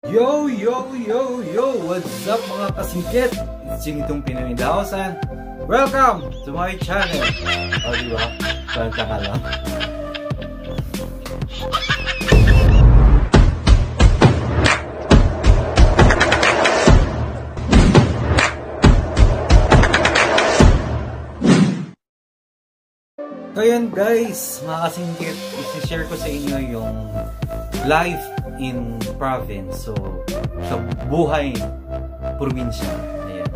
Yo, yo, yo, yo! What's up mga kasingkit? It's Chingitong Pinoy in the house and welcome to my channel! O diba? Kwenta ka lang. So yan guys, mga kasingkit, isi-share ko sa inyo yung life in province. So, sa buhay probinsya. Ayan.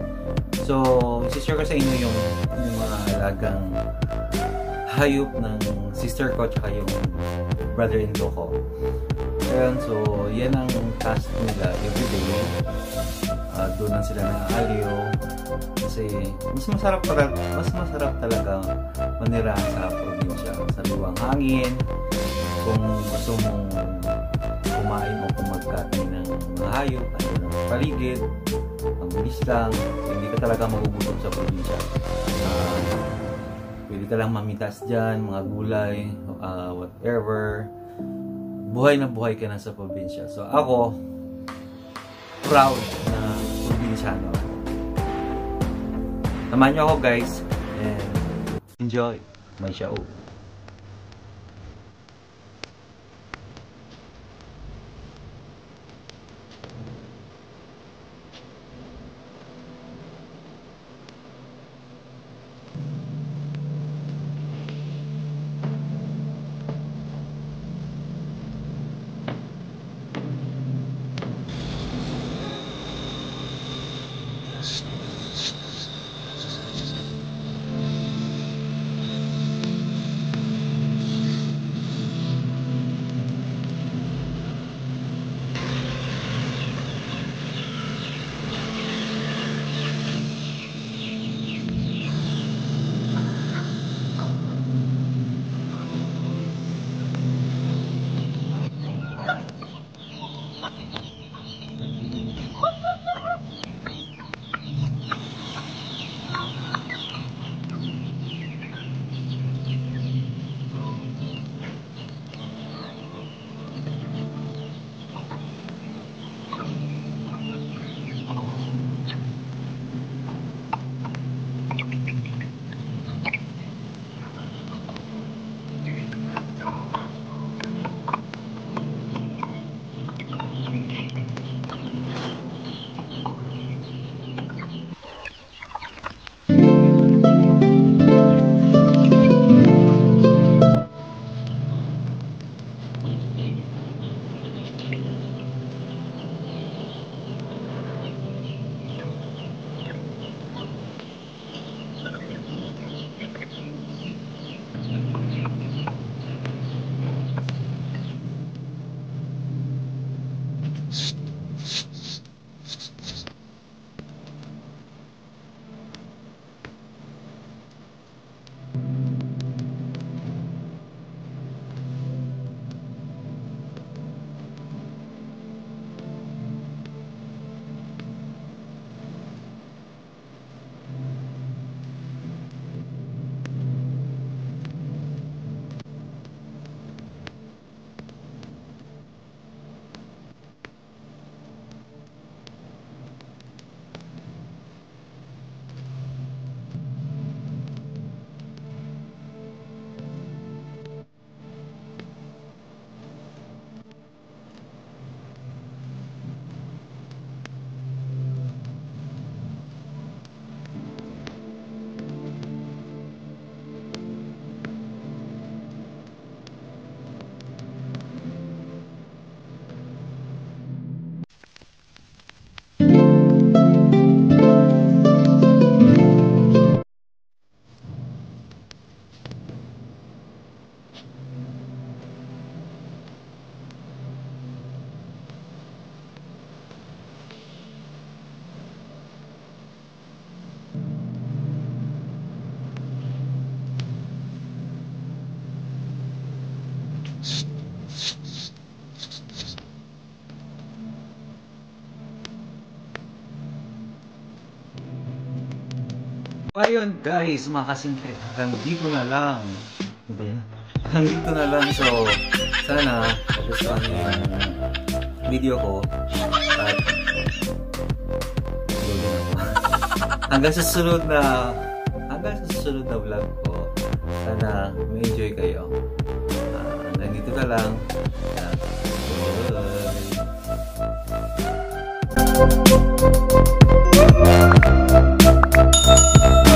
So, isi-share ko sa inyo yung mga alagang hayop ng sister ko at yung brother-in-law ko. Ayan, so, yan ang task nila everyday. Doon lang sila nang-aliw. Kasi, mas masarap talaga manira sa probinsya. Sa liwang hangin. Kung gusto mong kumain o kumagkain ng mga hayop, ano ng paligid, ang bilis lang, hindi ka talaga magugutom sa probinsya. Pwede ka lang mamitas dyan, mga gulay, whatever. Buhay na buhay ka na sa probinsya. So ako, proud na probinsyano. Samahan nyo ako guys, and enjoy my show. Ayun guys, mga kasingkit, hanggang dito na lang. Hanggang dito na lang. So, sana gusto niyo yung video ko. At hanggang sa susunod na vlog ko. Sana may enjoy kayo. Hanggang dito na lang. Bye!